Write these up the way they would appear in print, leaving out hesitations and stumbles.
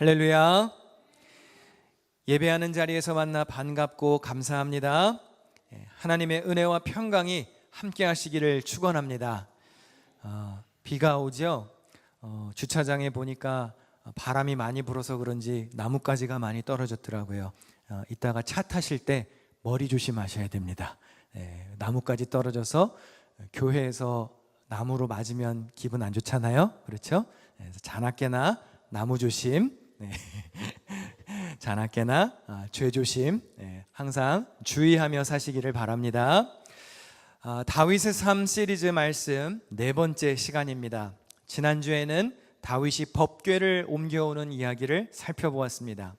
할렐루야. 예배하는 자리에서 만나 반갑고 감사합니다. 하나님의 은혜와 평강이 함께 하시기를 축원합니다. 비가 오죠. 주차장에 보니까 바람이 많이 불어서 그런지 나뭇가지가 많이 떨어졌더라고요. 이따가 차 타실 때 머리 조심하셔야 됩니다. 나뭇가지 떨어져서 교회에서 나무로 맞으면 기분 안 좋잖아요. 그렇죠? 그래서 자나깨나 나무 조심, 자나깨나 죄 조심, 항상 주의하며 사시기를 바랍니다. 다윗의 삶 시리즈 말씀 네 번째 시간입니다. 지난주에는 다윗이 법궤를 옮겨오는 이야기를 살펴보았습니다.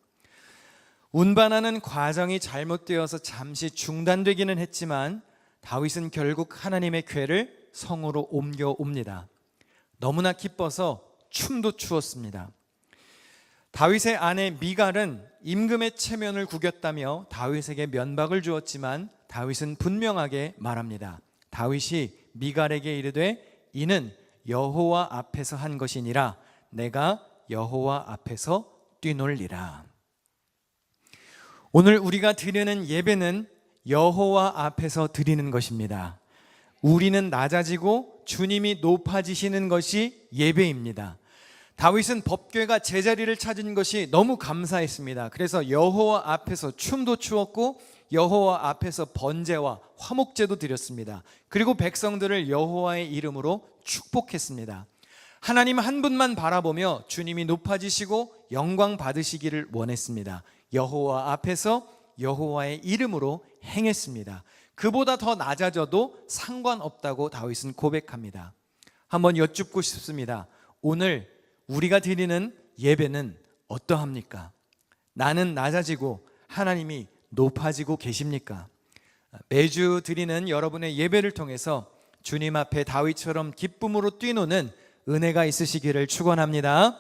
운반하는 과정이 잘못되어서 잠시 중단되기는 했지만 다윗은 결국 하나님의 궤를 성으로 옮겨옵니다. 너무나 기뻐서 춤도 추었습니다. 다윗의 아내 미갈은 임금의 체면을 구겼다며 다윗에게 면박을 주었지만 다윗은 분명하게 말합니다. 다윗이 미갈에게 이르되 이는 여호와 앞에서 한 것이니라 내가 여호와 앞에서 뛰놀리라. 오늘 우리가 드리는 예배는 여호와 앞에서 드리는 것입니다. 우리는 낮아지고 주님이 높아지시는 것이 예배입니다. 다윗은 법궤가 제자리를 찾은 것이 너무 감사했습니다. 그래서 여호와 앞에서 춤도 추었고 여호와 앞에서 번제와 화목제도 드렸습니다. 그리고 백성들을 여호와의 이름으로 축복했습니다. 하나님 한 분만 바라보며 주님이 높아지시고 영광 받으시기를 원했습니다. 여호와 앞에서 여호와의 이름으로 행했습니다. 그보다 더 낮아져도 상관없다고 다윗은 고백합니다. 한번 여쭙고 싶습니다. 오늘 우리가 드리는 예배는 어떠합니까? 나는 낮아지고 하나님이 높아지고 계십니까? 매주 드리는 여러분의 예배를 통해서 주님 앞에 다윗처럼 기쁨으로 뛰노는 은혜가 있으시기를 축원합니다.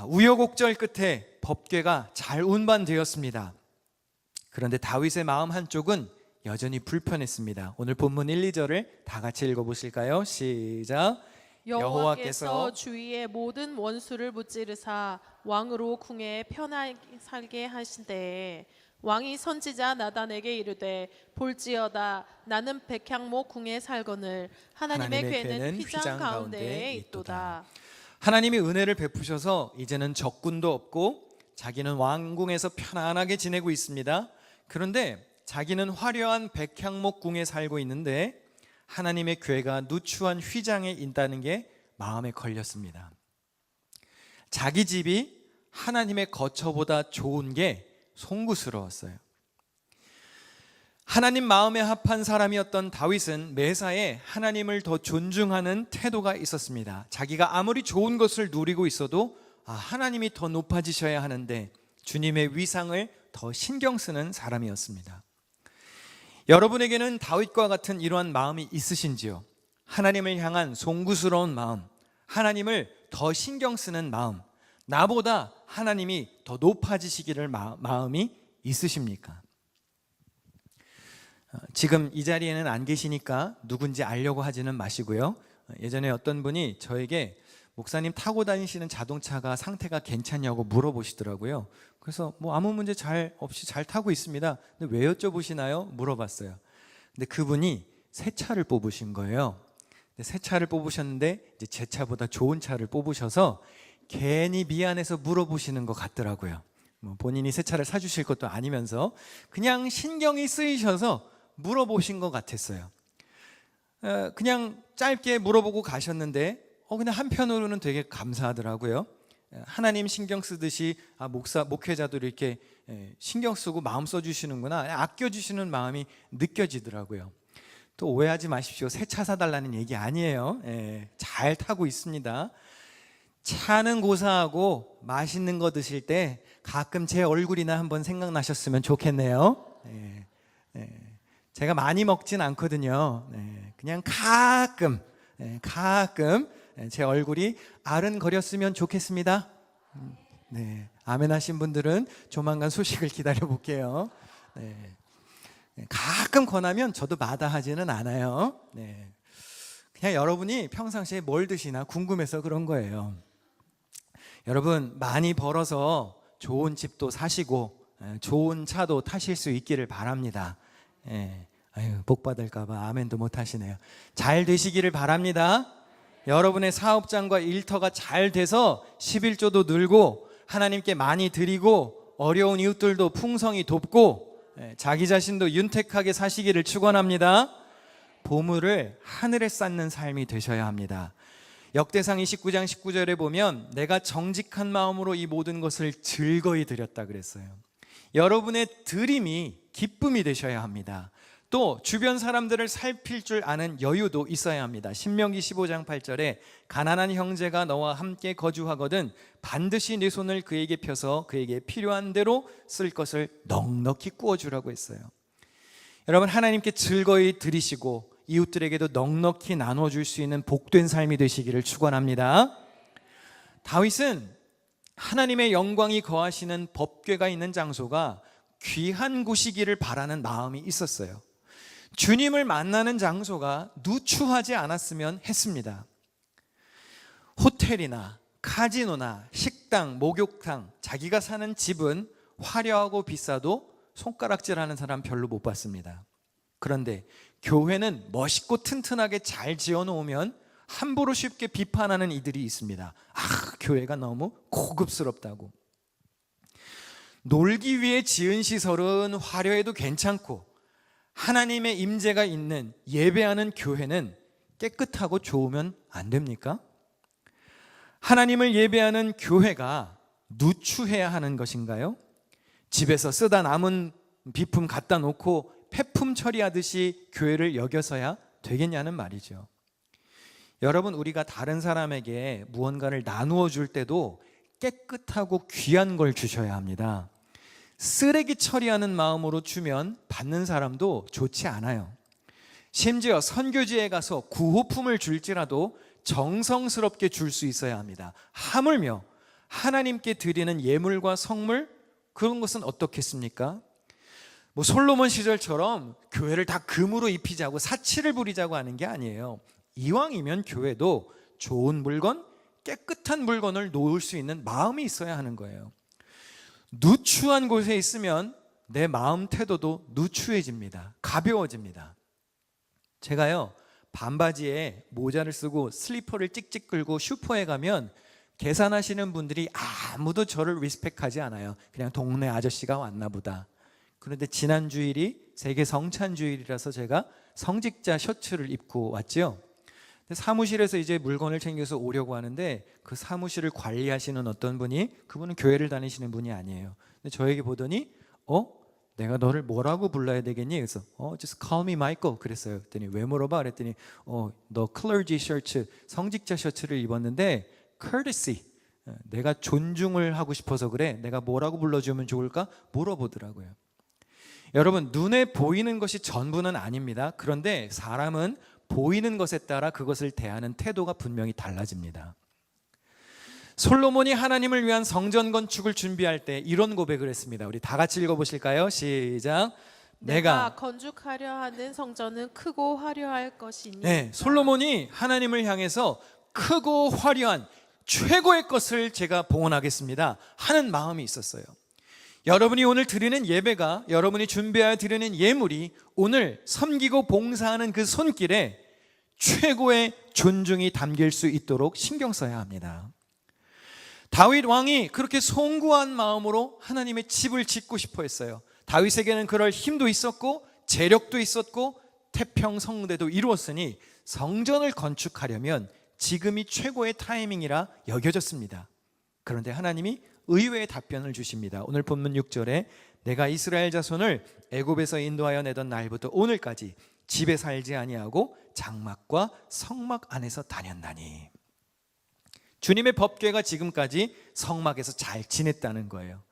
우여곡절 끝에 법궤가 잘 운반되었습니다. 그런데 다윗의 마음 한쪽은 여전히 불편했습니다. 오늘 본문 1, 2절을 다 같이 읽어보실까요? 시작. 여호와께서 주위의 모든 원수를 무찌르사 왕으로 궁에 편하게 살게 하신대 왕이 선지자 나단에게 이르되 볼지어다 나는 백향목 궁에 살거늘 하나님의 궤는 휘장 가운데에 있도다. 하나님이 은혜를 베푸셔서 이제는 적군도 없고 자기는 왕궁에서 편안하게 지내고 있습니다. 그런데 자기는 화려한 백향목 궁에 살고 있는데 하나님의 궤가 누추한 휘장에 있다는 게 마음에 걸렸습니다. 자기 집이 하나님의 거처보다 좋은 게 송구스러웠어요. 하나님 마음에 합한 사람이었던 다윗은 매사에 하나님을 더 존중하는 태도가 있었습니다. 자기가 아무리 좋은 것을 누리고 있어도 하나님이 더 높아지셔야 하는데 주님의 위상을 더 신경 쓰는 사람이었습니다. 여러분에게는 다윗과 같은 이러한 마음이 있으신지요? 하나님을 향한 송구스러운 마음, 하나님을 더 신경 쓰는 마음, 나보다 하나님이 더 높아지시기를 마음이 있으십니까? 지금 이 자리에는 안 계시니까 누군지 알려고 하지는 마시고요. 예전에 어떤 분이 저에게 목사님 타고 다니시는 자동차가 상태가 괜찮냐고 물어보시더라고요. 그래서 아무 문제 없이 잘 타고 있습니다. 근데 왜 여쭤보시나요? 물어봤어요. 근데 그분이 새 차를 뽑으신 거예요. 새 차를 뽑으셨는데 이제 제 차보다 좋은 차를 뽑으셔서 괜히 미안해서 물어보시는 것 같더라고요. 본인이 새 차를 사주실 것도 아니면서 그냥 신경이 쓰이셔서 물어보신 것 같았어요. 그냥 짧게 물어보고 가셨는데 그냥 한편으로는 되게 감사하더라고요. 하나님 신경 쓰듯이 목회자도 이렇게 신경 쓰고 마음 써주시는구나, 아껴주시는 마음이 느껴지더라고요. 또 오해하지 마십시오. 새 차 사달라는 얘기 아니에요. 잘 타고 있습니다. 차는 고사하고 맛있는 거 드실 때 가끔 제 얼굴이나 한번 생각나셨으면 좋겠네요. 제가 많이 먹진 않거든요. 그냥 가끔 제 얼굴이 아른거렸으면 좋겠습니다. 아멘 하신 분들은 조만간 소식을 기다려 볼게요. 가끔 권하면 저도 마다하지는 않아요. 그냥 여러분이 평상시에 뭘 드시나 궁금해서 그런 거예요. 여러분 많이 벌어서 좋은 집도 사시고 좋은 차도 타실 수 있기를 바랍니다. 아유, 복 받을까 봐 아멘도 못 하시네요. 잘 되시기를 바랍니다. 여러분의 사업장과 일터가 잘 돼서 11조도 늘고 하나님께 많이 드리고 어려운 이웃들도 풍성히 돕고 자기 자신도 윤택하게 사시기를 축원합니다. 보물을 하늘에 쌓는 삶이 되셔야 합니다. 역대상 29장 19절에 보면 내가 정직한 마음으로 이 모든 것을 즐거이 드렸다 그랬어요. 여러분의 드림이 기쁨이 되셔야 합니다. 또 주변 사람들을 살필 줄 아는 여유도 있어야 합니다. 신명기 15장 8절에 가난한 형제가 너와 함께 거주하거든 반드시 네 손을 그에게 펴서 그에게 필요한 대로 쓸 것을 넉넉히 구워주라고 했어요. 여러분 하나님께 즐거이 드리시고 이웃들에게도 넉넉히 나눠줄 수 있는 복된 삶이 되시기를 축원합니다. 다윗은 하나님의 영광이 거하시는 법궤가 있는 장소가 귀한 곳이기를 바라는 마음이 있었어요. 주님을 만나는 장소가 누추하지 않았으면 했습니다. 호텔이나 카지노나 식당, 목욕탕, 자기가 사는 집은 화려하고 비싸도 손가락질하는 사람 별로 못 봤습니다. 그런데 교회는 멋있고 튼튼하게 잘 지어놓으면 함부로 쉽게 비판하는 이들이 있습니다. 교회가 너무 고급스럽다고. 놀기 위해 지은 시설은 화려해도 괜찮고 하나님의 임재가 있는 예배하는 교회는 깨끗하고 좋으면 안 됩니까? 하나님을 예배하는 교회가 누추해야 하는 것인가요? 집에서 쓰다 남은 비품 갖다 놓고 폐품 처리하듯이 교회를 여겨서야 되겠냐는 말이죠. 여러분 우리가 다른 사람에게 무언가를 나누어 줄 때도 깨끗하고 귀한 걸 주셔야 합니다. 쓰레기 처리하는 마음으로 주면 받는 사람도 좋지 않아요. 심지어 선교지에 가서 구호품을 줄지라도 정성스럽게 줄 수 있어야 합니다. 하물며 하나님께 드리는 예물과 성물 그런 것은 어떻겠습니까? 솔로몬 시절처럼 교회를 다 금으로 입히자고 사치를 부리자고 하는 게 아니에요. 이왕이면 교회도 좋은 물건, 깨끗한 물건을 놓을 수 있는 마음이 있어야 하는 거예요. 누추한 곳에 있으면 내 마음 태도도 누추해집니다. 가벼워집니다. 제가요 반바지에 모자를 쓰고 슬리퍼를 찍찍 끌고 슈퍼에 가면 계산하시는 분들이 아무도 저를 리스펙하지 않아요. 그냥 동네 아저씨가 왔나 보다. 그런데 지난 주일이 세계 성찬 주일이라서 제가 성직자 셔츠를 입고 왔죠. 사무실에서 이제 물건을 챙겨서 오려고 하는데 그 사무실을 관리하시는 어떤 분이, 그분은 교회를 다니시는 분이 아니에요. 근데 저에게 보더니 내가 너를 뭐라고 불러야 되겠니? 그래서 just call me Michael 그랬어요. 그랬더니 왜 물어봐? 그랬더니 너 clergy 셔츠, 성직자 셔츠를 입었는데 courtesy, 내가 존중을 하고 싶어서 그래. 내가 뭐라고 불러주면 좋을까? 물어보더라고요. 여러분 눈에 보이는 것이 전부는 아닙니다. 그런데 사람은 보이는 것에 따라 그것을 대하는 태도가 분명히 달라집니다. 솔로몬이 하나님을 위한 성전 건축을 준비할 때 이런 고백을 했습니다. 우리 다 같이 읽어보실까요? 시작. 내가 건축하려 하는 성전은 크고 화려할 것이니. 네, 솔로몬이 하나님을 향해서 크고 화려한 최고의 것을 제가 봉헌하겠습니다 하는 마음이 있었어요. 여러분이 오늘 드리는 예배가, 여러분이 준비하여 드리는 예물이 오늘 섬기고 봉사하는 그 손길에 최고의 존중이 담길 수 있도록 신경 써야 합니다. 다윗 왕이 그렇게 송구한 마음으로 하나님의 집을 짓고 싶어 했어요. 다윗에게는 그럴 힘도 있었고 재력도 있었고 태평성대도 이루었으니 성전을 건축하려면 지금이 최고의 타이밍이라 여겨졌습니다. 그런데 하나님이 의외의 답변을 주십니다. 오늘 본문 6절에 내가 이스라엘 자손을 애굽에서 인도하여 내던 날부터 오늘까지 집에 살지 아니하고 장막과 성막 안에서 다녔나니. 주님의 법궤가 지금까지 성막에서 잘 지냈다는 거예요.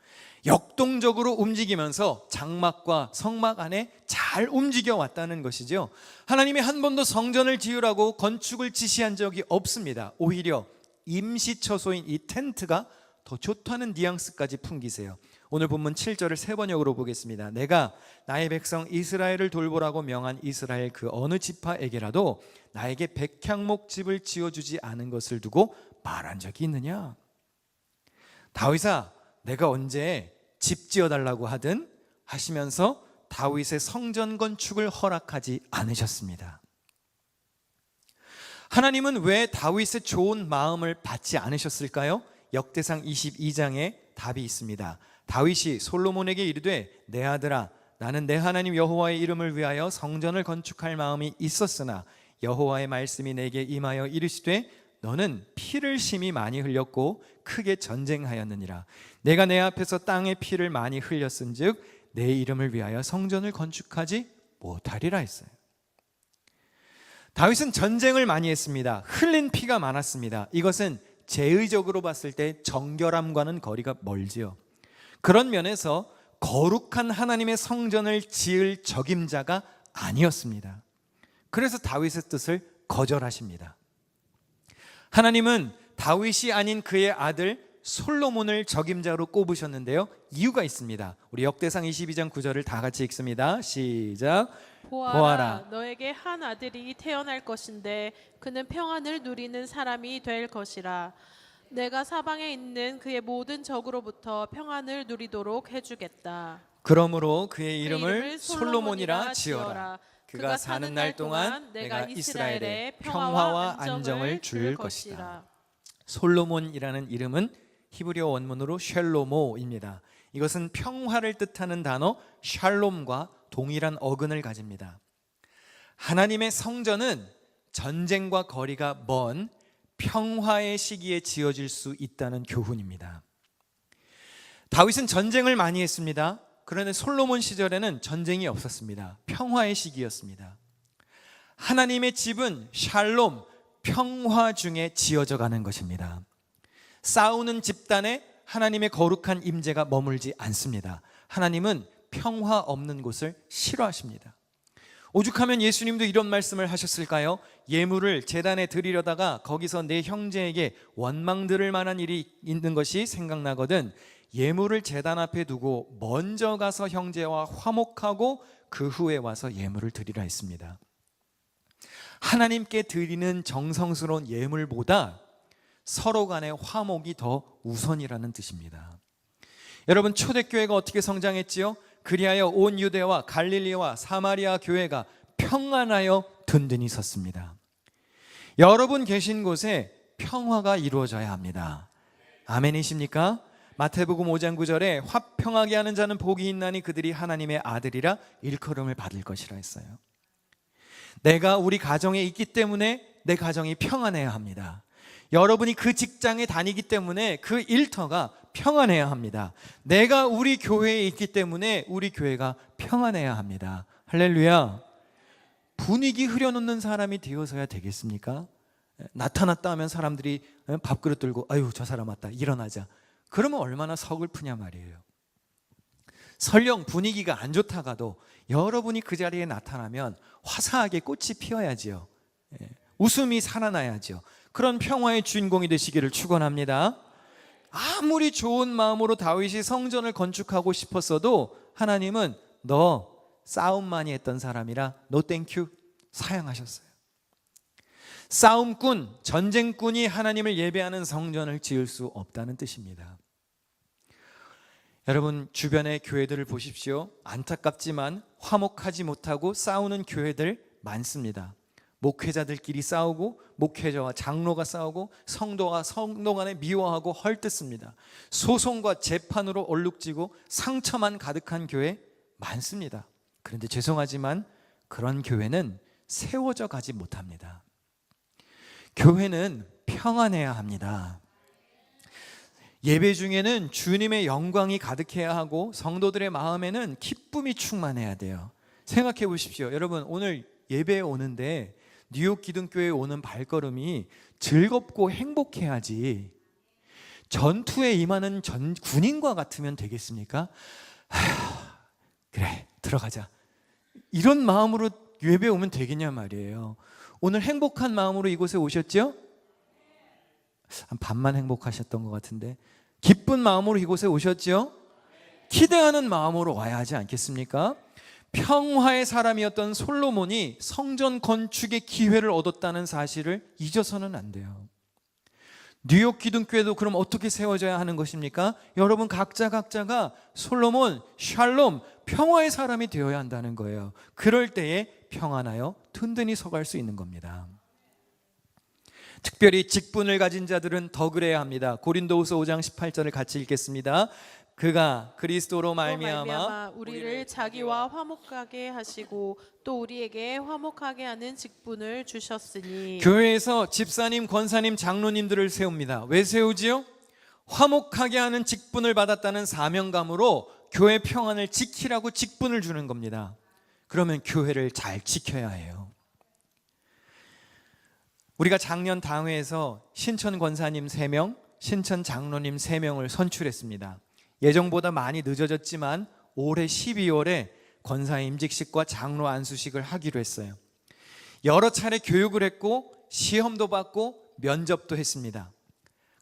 역동적으로 움직이면서 장막과 성막 안에 잘 움직여 왔다는 것이죠. 하나님이 한 번도 성전을 지으라고 건축을 지시한 적이 없습니다. 오히려 임시처소인 이 텐트가 더 좋다는 뉘앙스까지 풍기세요. 오늘 본문 7절을 세 번역으로 보겠습니다. 내가 나의 백성 이스라엘을 돌보라고 명한 이스라엘 그 어느 지파에게라도 나에게 백향목 집을 지어주지 않은 것을 두고 말한 적이 있느냐? 다윗아, 내가 언제 집 지어달라고 하든 하시면서 다윗의 성전 건축을 허락하지 않으셨습니다. 하나님은 왜 다윗의 좋은 마음을 받지 않으셨을까요? 역대상 22장에 답이 있습니다. 다윗이 솔로몬에게 이르되 내 아들아, 나는 내 하나님 여호와의 이름을 위하여 성전을 건축할 마음이 있었으나 여호와의 말씀이 내게 임하여 이르시되 너는 피를 심히 많이 흘렸고 크게 전쟁하였느니라. 내가 내 앞에서 땅에 피를 많이 흘렸은즉 내 이름을 위하여 성전을 건축하지 못하리라 했어요. 다윗은 전쟁을 많이 했습니다. 흘린 피가 많았습니다. 이것은 제의적으로 봤을 때 정결함과는 거리가 멀지요. 그런 면에서 거룩한 하나님의 성전을 지을 적임자가 아니었습니다. 그래서 다윗의 뜻을 거절하십니다. 하나님은 다윗이 아닌 그의 아들 솔로몬을 적임자로 꼽으셨는데요, 이유가 있습니다. 우리 역대상 22장 9절을 다 같이 읽습니다. 시작. 보아라, 너에게 한 아들이 태어날 것인데 그는 평안을 누리는 사람이 될 것이라. 내가 사방에 있는 그의 모든 적으로부터 평안을 누리도록 해주겠다. 그러므로 그의 이름을 솔로몬이라 지어라. 그가 사는 날 동안 내가 이스라엘에 평화와 안정을 줄 것이다. 솔로몬이라는 이름은 히브리어 원문으로 샬로모입니다. 이것은 평화를 뜻하는 단어 샬롬과 동일한 어근을 가집니다. 하나님의 성전은 전쟁과 거리가 먼 평화의 시기에 지어질 수 있다는 교훈입니다. 다윗은 전쟁을 많이 했습니다. 그런데 솔로몬 시절에는 전쟁이 없었습니다. 평화의 시기였습니다. 하나님의 집은 샬롬, 평화 중에 지어져 가는 것입니다. 싸우는 집단에 하나님의 거룩한 임재가 머물지 않습니다. 하나님은 평화 없는 곳을 싫어하십니다. 오죽하면 예수님도 이런 말씀을 하셨을까요? 예물을 제단에 드리려다가 거기서 내 형제에게 원망 들을 만한 일이 있는 것이 생각나거든 예물을 제단 앞에 두고 먼저 가서 형제와 화목하고 그 후에 와서 예물을 드리라 했습니다. 하나님께 드리는 정성스러운 예물보다 서로 간의 화목이 더 우선이라는 뜻입니다. 여러분, 초대교회가 어떻게 성장했지요? 그리하여 온 유대와 갈릴리와 사마리아 교회가 평안하여 든든히 섰습니다. 여러분 계신 곳에 평화가 이루어져야 합니다. 아멘이십니까? 마태복음 5장 9절에 화평하게 하는 자는 복이 있나니 그들이 하나님의 아들이라 일컬음을 받을 것이라 했어요. 내가 우리 가정에 있기 때문에 내 가정이 평안해야 합니다. 여러분이 그 직장에 다니기 때문에 그 일터가 평안해야 합니다. 내가 우리 교회에 있기 때문에 우리 교회가 평안해야 합니다. 할렐루야. 분위기 흐려놓는 사람이 되어서야 되겠습니까? 나타났다 하면 사람들이 밥그릇 들고 아유 저 사람 왔다 일어나자. 그러면 얼마나 서글프냐 말이에요. 설령 분위기가 안 좋다가도 여러분이 그 자리에 나타나면 화사하게 꽃이 피어야지요. 웃음이 살아나야죠. 그런 평화의 주인공이 되시기를 축원합니다. 아무리 좋은 마음으로 다윗이 성전을 건축하고 싶었어도 하나님은 너 싸움 많이 했던 사람이라 노 땡큐 사양하셨어요. 싸움꾼, 전쟁꾼이 하나님을 예배하는 성전을 지을 수 없다는 뜻입니다. 여러분 주변의 교회들을 보십시오. 안타깝지만 화목하지 못하고 싸우는 교회들 많습니다. 목회자들끼리 싸우고 목회자와 장로가 싸우고 성도와 성도 간에 미워하고 헐뜯습니다. 소송과 재판으로 얼룩지고 상처만 가득한 교회 많습니다. 그런데 죄송하지만 그런 교회는 세워져 가지 못합니다. 교회는 평안해야 합니다. 예배 중에는 주님의 영광이 가득해야 하고 성도들의 마음에는 기쁨이 충만해야 돼요. 생각해 보십시오. 여러분 오늘 예배에 오는데 뉴욕 기둥교회에 오는 발걸음이 즐겁고 행복해야지 전투에 임하는 군인과 같으면 되겠습니까? 그래 들어가자 이런 마음으로 예배에 오면 되겠냐 말이에요. 오늘 행복한 마음으로 이곳에 오셨죠? 한 반만 행복하셨던 것 같은데 기쁜 마음으로 이곳에 오셨죠? 기대하는 마음으로 와야 하지 않겠습니까? 평화의 사람이었던 솔로몬이 성전 건축의 기회를 얻었다는 사실을 잊어서는 안 돼요. 뉴욕 기둥교회도 그럼 어떻게 세워져야 하는 것입니까? 여러분 각자가 솔로몬, 샬롬, 평화의 사람이 되어야 한다는 거예요. 그럴 때에 평안하여 든든히 서갈 수 있는 겁니다. 특별히 직분을 가진 자들은 더 그래야 합니다. 고린도후서 5장 18절을 같이 읽겠습니다. 그가 그리스도로 말미암아 우리를 자기와 화목하게 하시고 또 우리에게 화목하게 하는 직분을 주셨으니. 교회에서 집사님, 권사님, 장로님들을 세웁니다. 왜 세우지요? 화목하게 하는 직분을 받았다는 사명감으로 교회 평안을 지키라고 직분을 주는 겁니다. 그러면 교회를 잘 지켜야 해요. 우리가 작년 당회에서 신천 권사님 3명, 신천 장로님 3명을 선출했습니다. 예정보다 많이 늦어졌지만 올해 12월에 권사 임직식과 장로 안수식을 하기로 했어요. 여러 차례 교육을 했고 시험도 받고 면접도 했습니다.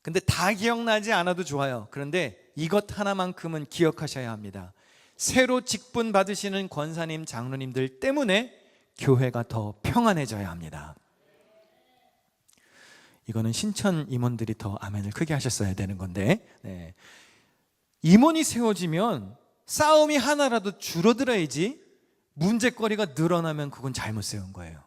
근데 다 기억나지 않아도 좋아요. 그런데 이것 하나만큼은 기억하셔야 합니다. 새로 직분 받으시는 권사님, 장로님들 때문에 교회가 더 평안해져야 합니다. 이거는 신천 임원들이 더 아멘을 크게 하셨어야 되는 건데, 네. 임원이 세워지면 싸움이 하나라도 줄어들어야지 문제거리가 늘어나면 그건 잘못 세운 거예요.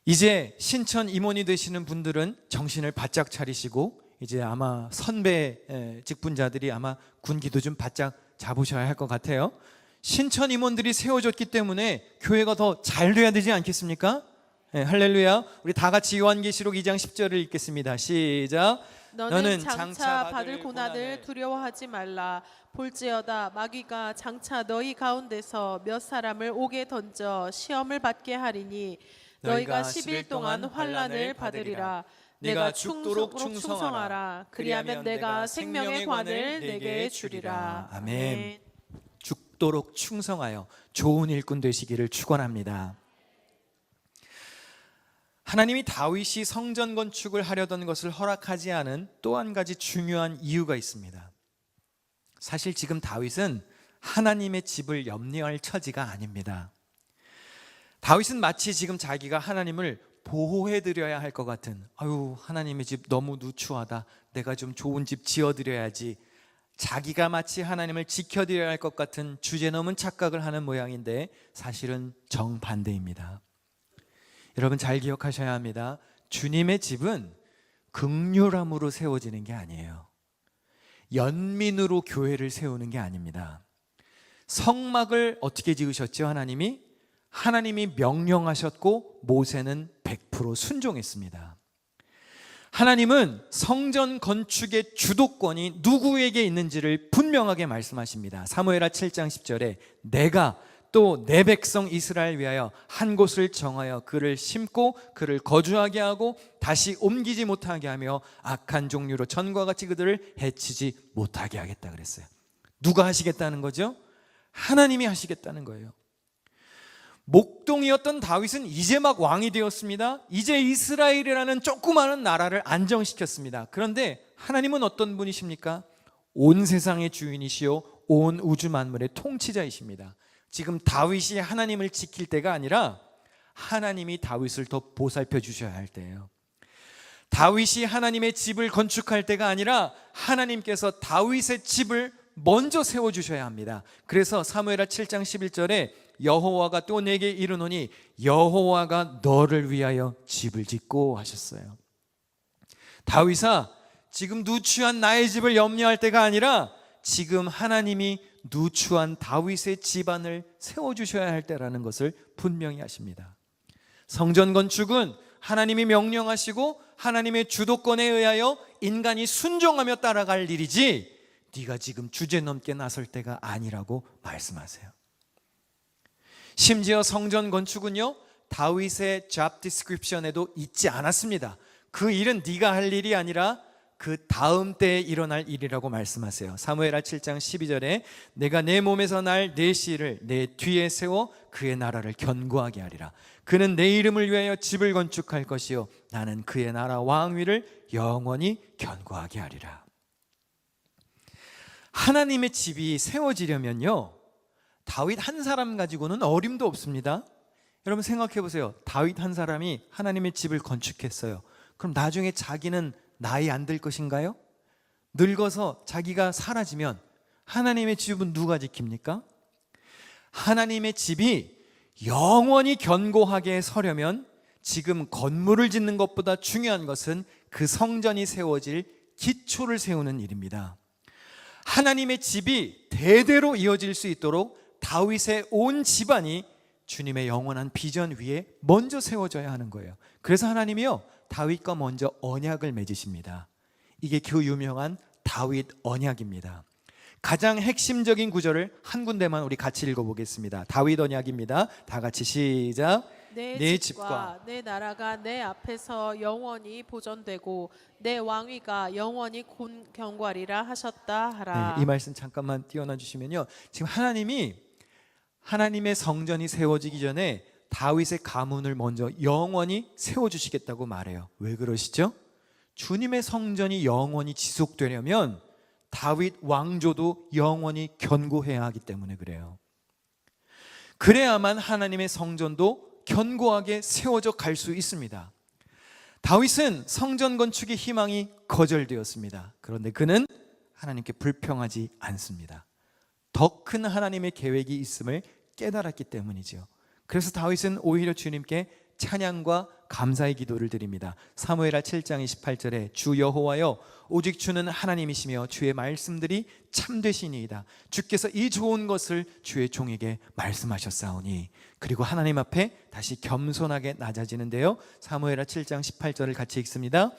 이제 신천 임원이 되시는 분들은 정신을 바짝 차리시고 이제 아마 선배 직분자들이 아마 군기도 좀 바짝 잡으셔야 할 것 같아요. 신천 임원들이 세워졌기 때문에 교회가 더 잘 돼야 되지 않겠습니까? 네, 할렐루야. 우리 다 같이 요한계시록 2장 10절을 읽겠습니다. 시작. 너는 장차 받을 고난을 두려워하지 말라. 볼지어다 마귀가 장차 너희 가운데서 몇 사람을 옥에 던져 시험을 받게 하리니 너희가 10일 동안 환난을 받으리라. 내가 죽도록 충성하라. 그리하면 내가 생명의 관을 내게 주리라. 아멘. 죽도록 충성하여 좋은 일꾼 되시기를 축원합니다. 하나님이 다윗이 성전 건축을 하려던 것을 허락하지 않은 또 한 가지 중요한 이유가 있습니다. 사실 지금 다윗은 하나님의 집을 염려할 처지가 아닙니다. 다윗은 마치 지금 자기가 하나님을 보호해드려야 할 것 같은, 아유 하나님의 집 너무 누추하다, 내가 좀 좋은 집 지어드려야지, 자기가 마치 하나님을 지켜드려야 할 것 같은 주제넘은 착각을 하는 모양인데 사실은 정반대입니다. 여러분 잘 기억하셔야 합니다. 주님의 집은 긍휼함으로 세워지는 게 아니에요. 연민으로 교회를 세우는 게 아닙니다. 성막을 어떻게 지으셨죠? 하나님이 명령하셨고 모세는 100% 순종했습니다. 하나님은 성전 건축의 주도권이 누구에게 있는지를 분명하게 말씀하십니다. 사무엘하 7장 10절에 내가 또 내 백성 이스라엘 위하여 한 곳을 정하여 그를 심고 그를 거주하게 하고 다시 옮기지 못하게 하며 악한 종류로 전과 같이 그들을 해치지 못하게 하겠다 그랬어요. 누가 하시겠다는 거죠? 하나님이 하시겠다는 거예요. 목동이었던 다윗은 이제 막 왕이 되었습니다. 이제 이스라엘이라는 조그마한 나라를 안정시켰습니다. 그런데 하나님은 어떤 분이십니까? 온 세상의 주인이시요 온 우주 만물의 통치자이십니다. 지금 다윗이 하나님을 지킬 때가 아니라 하나님이 다윗을 더 보살펴 주셔야 할 때예요. 다윗이 하나님의 집을 건축할 때가 아니라 하나님께서 다윗의 집을 먼저 세워주셔야 합니다. 그래서 사무엘하 7장 11절에 여호와가 또 내게 이르노니 여호와가 너를 위하여 집을 짓고 하셨어요. 다윗아, 지금 누추한 나의 집을 염려할 때가 아니라 지금 하나님이 누추한 다윗의 집안을 세워주셔야 할 때라는 것을 분명히 하십니다. 성전 건축은 하나님이 명령하시고 하나님의 주도권에 의하여 인간이 순종하며 따라갈 일이지 네가 지금 주제넘게 나설 때가 아니라고 말씀하세요. 심지어 성전 건축은요 다윗의 job description에도 있지 않았습니다. 그 일은 네가 할 일이 아니라 그 다음 때에 일어날 일이라고 말씀하세요. 사무엘하 7장 12절에 내가 내 몸에서 날 내 씨를 내 뒤에 세워 그의 나라를 견고하게 하리라. 그는 내 이름을 위하여 집을 건축할 것이요 나는 그의 나라 왕위를 영원히 견고하게 하리라. 하나님의 집이 세워지려면요 다윗 한 사람 가지고는 어림도 없습니다. 여러분 생각해 보세요. 다윗 한 사람이 하나님의 집을 건축했어요. 그럼 나중에 자기는 나이 안 들 것인가요? 늙어서 자기가 사라지면 하나님의 집은 누가 지킵니까? 하나님의 집이 영원히 견고하게 서려면 지금 건물을 짓는 것보다 중요한 것은 그 성전이 세워질 기초를 세우는 일입니다. 하나님의 집이 대대로 이어질 수 있도록 다윗의 온 집안이 주님의 영원한 비전 위에 먼저 세워져야 하는 거예요. 그래서 하나님이요, 다윗과 먼저 언약을 맺으십니다. 이게 그 유명한 다윗 언약입니다. 가장 핵심적인 구절을 한 군데만 우리 같이 읽어보겠습니다. 다윗 언약입니다. 다 같이 시작. 내 집과 내 나라가 내 앞에서 영원히 보존되고 내 왕위가 영원히 견고하리라 하셨다 하라. 네, 이 말씀 잠깐만 띄워놔 주시면요, 지금 하나님이 하나님의 성전이 세워지기 전에 다윗의 가문을 먼저 영원히 세워주시겠다고 말해요. 왜 그러시죠? 주님의 성전이 영원히 지속되려면 다윗 왕조도 영원히 견고해야 하기 때문에 그래요. 그래야만 하나님의 성전도 견고하게 세워져 갈 수 있습니다. 다윗은 성전 건축의 희망이 거절되었습니다. 그런데 그는 하나님께 불평하지 않습니다. 더 큰 하나님의 계획이 있음을 깨달았기 때문이죠. 그래서 다윗은 오히려 주님께 찬양과 감사의 기도를 드립니다. 사무엘하 7장 28절에 주 여호와여 오직 주는 하나님이시며 주의 말씀들이 참되시니이다. 주께서 이 좋은 것을 주의 종에게 말씀하셨사오니. 그리고 하나님 앞에 다시 겸손하게 낮아지는데요, 사무엘하 7장 18절을 같이 읽습니다.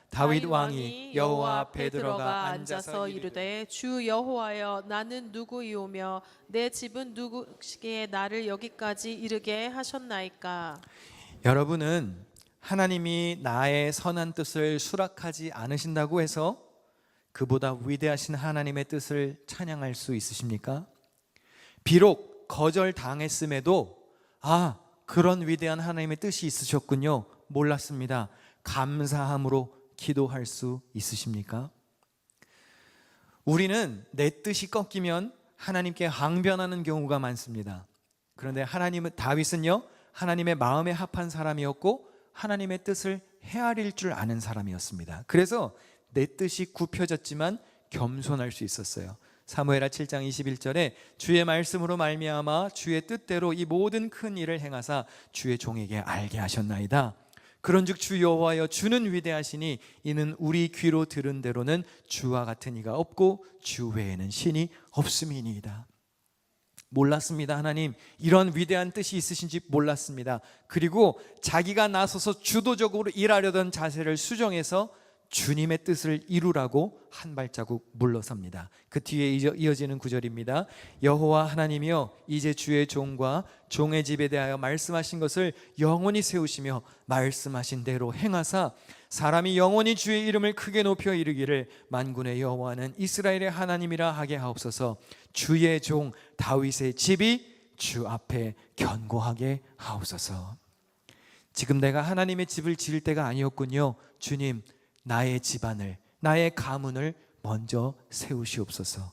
다윗 왕이 여호와 앞에 들어가 앉아서 이르되 주 여호와여 나는 누구이오며 내 집은 누구시기에 나를 여기까지 이르게 하셨나이까. 여러분은 하나님이 나의 선한 뜻을 수락하지 않으신다고 해서 그보다 위대하신 하나님의 뜻을 찬양할 수 있으십니까? 비록 거절당했음에도 그런 위대한 하나님의 뜻이 있으셨군요, 몰랐습니다, 감사함으로 기도할 수 있으십니까? 우리는 내 뜻이 꺾이면 하나님께 항변하는 경우가 많습니다. 그런데 다윗은요, 하나님의 마음에 합한 사람이었고 하나님의 뜻을 헤아릴 줄 아는 사람이었습니다. 그래서 내 뜻이 굽혀졌지만 겸손할 수 있었어요. 사무엘하 7장 21절에 주의 말씀으로 말미암아 주의 뜻대로 이 모든 큰 일을 행하사 주의 종에게 알게 하셨나이다. 그런즉 주 여호와여 주는 위대하시니 이는 우리 귀로 들은 대로는 주와 같은 이가 없고 주 외에는 신이 없음이니이다. 몰랐습니다. 하나님 이런 위대한 뜻이 있으신지 몰랐습니다. 그리고 자기가 나서서 주도적으로 일하려던 자세를 수정해서 주님의 뜻을 이루라고 한 발자국 물러섭니다. 그 뒤에 이어지는 구절입니다. 여호와 하나님이여 이제 주의 종과 종의 집에 대하여 말씀하신 것을 영원히 세우시며 말씀하신 대로 행하사 사람이 영원히 주의 이름을 크게 높여 이르기를 만군의 여호와는 이스라엘의 하나님이라 하게 하옵소서. 주의 종 다윗의 집이 주 앞에 견고하게 하옵소서. 지금 내가 하나님의 집을 지을 때가 아니었군요. 주님 나의 집안을, 나의 가문을 먼저 세우시옵소서.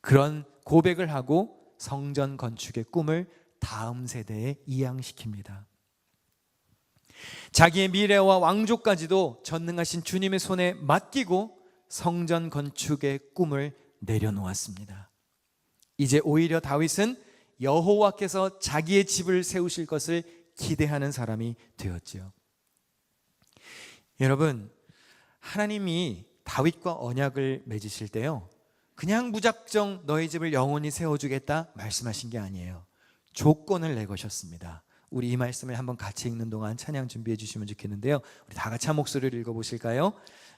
그런 고백을 하고 성전 건축의 꿈을 다음 세대에 이양시킵니다. 자기의 미래와 왕조까지도 전능하신 주님의 손에 맡기고 성전 건축의 꿈을 내려놓았습니다. 이제 오히려 다윗은 여호와께서 자기의 집을 세우실 것을 기대하는 사람이 되었지요. 여러분, 하나님이 다윗과 언약을 맺으실 때요, 그냥 무작정 너희 집을 영원히 세워주겠다 말씀하신 게 아니에요. 조건을 내거셨습니다. 우리 이 말씀을 한번 같이 읽는 동안 찬양 준비해 주시면 좋겠는데요, 우리 다 같이 한 목소리를 읽어보실까요?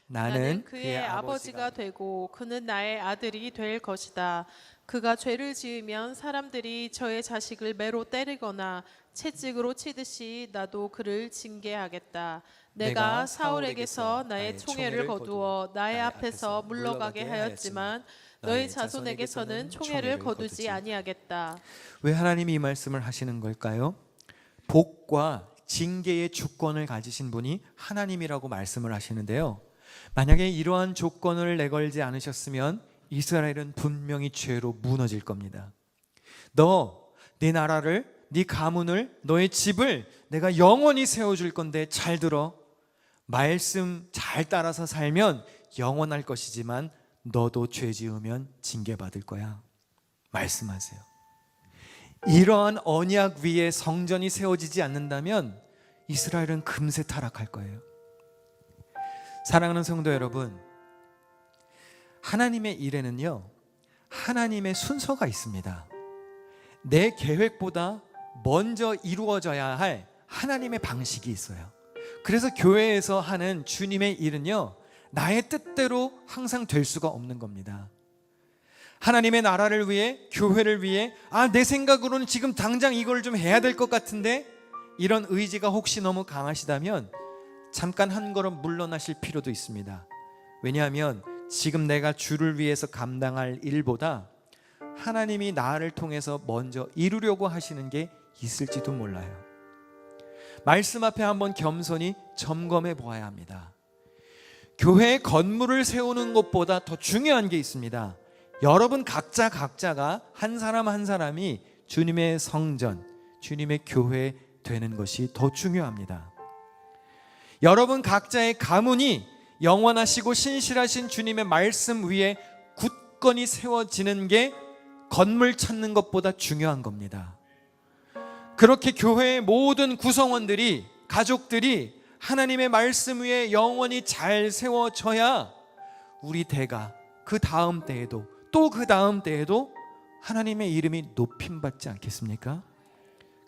나는 그의 아버지가 되고 그는 나의 아들이 될 것이다. 그가 죄를 지으면 사람들이 저의 자식을 매로 때리거나 채찍으로 치듯이 나도 그를 징계하겠다. 내가 사울에게서 나의 총애를 거두어 나의 앞에서 물러가게 하였지만 너희 자손에게서는 총애를 거두지 아니하겠다. 왜 하나님이 이 말씀을 하시는 걸까요? 복과 징계의 주권을 가지신 분이 하나님이라고 말씀을 하시는데요, 만약에 이러한 조건을 내걸지 않으셨으면 이스라엘은 분명히 죄로 무너질 겁니다. 네 나라를, 네 가문을, 너의 집을 내가 영원히 세워줄 건데 잘 들어. 말씀 잘 따라서 살면 영원할 것이지만 너도 죄 지으면 징계받을 거야. 말씀하세요. 이러한 언약 위에 성전이 세워지지 않는다면 이스라엘은 금세 타락할 거예요. 사랑하는 성도 여러분, 하나님의 일에는요, 하나님의 순서가 있습니다. 내 계획보다 먼저 이루어져야 할 하나님의 방식이 있어요. 그래서 교회에서 하는 주님의 일은요, 나의 뜻대로 항상 될 수가 없는 겁니다. 하나님의 나라를 위해, 교회를 위해, 내 생각으로는 지금 당장 이걸 좀 해야 될 것 같은데, 이런 의지가 혹시 너무 강하시다면 잠깐 한 걸음 물러나실 필요도 있습니다. 왜냐하면 지금 내가 주를 위해서 감당할 일보다 하나님이 나를 통해서 먼저 이루려고 하시는 게 있을지도 몰라요. 말씀 앞에 한번 겸손히 점검해 보아야 합니다. 교회의 건물을 세우는 것보다 더 중요한 게 있습니다. 여러분 각자가 한 사람 한 사람이 주님의 성전, 주님의 교회 되는 것이 더 중요합니다. 여러분 각자의 가문이 영원하시고 신실하신 주님의 말씀 위에 굳건히 세워지는 게 건물 찾는 것보다 중요한 겁니다. 그렇게 교회의 모든 구성원들이, 가족들이 하나님의 말씀 위에 영원히 잘 세워져야 우리 대가 그 다음 때에도 또 그 다음 때에도 하나님의 이름이 높임받지 않겠습니까?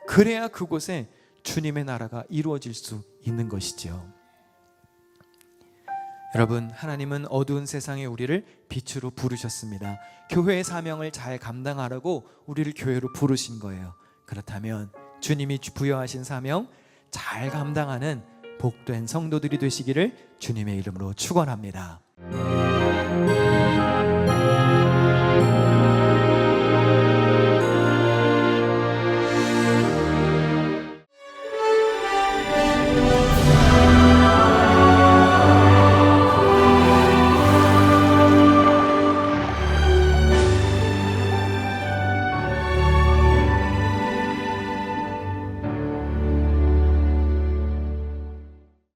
그래야 그곳에 주님의 나라가 이루어질 수 있는 것이죠. 여러분, 하나님은 어두운 세상에 우리를 빛으로 부르셨습니다. 교회의 사명을 잘 감당하라고 우리를 교회로 부르신 거예요. 그렇다면 주님이 부여하신 사명 잘 감당하는 복된 성도들이 되시기를 주님의 이름으로 축원합니다.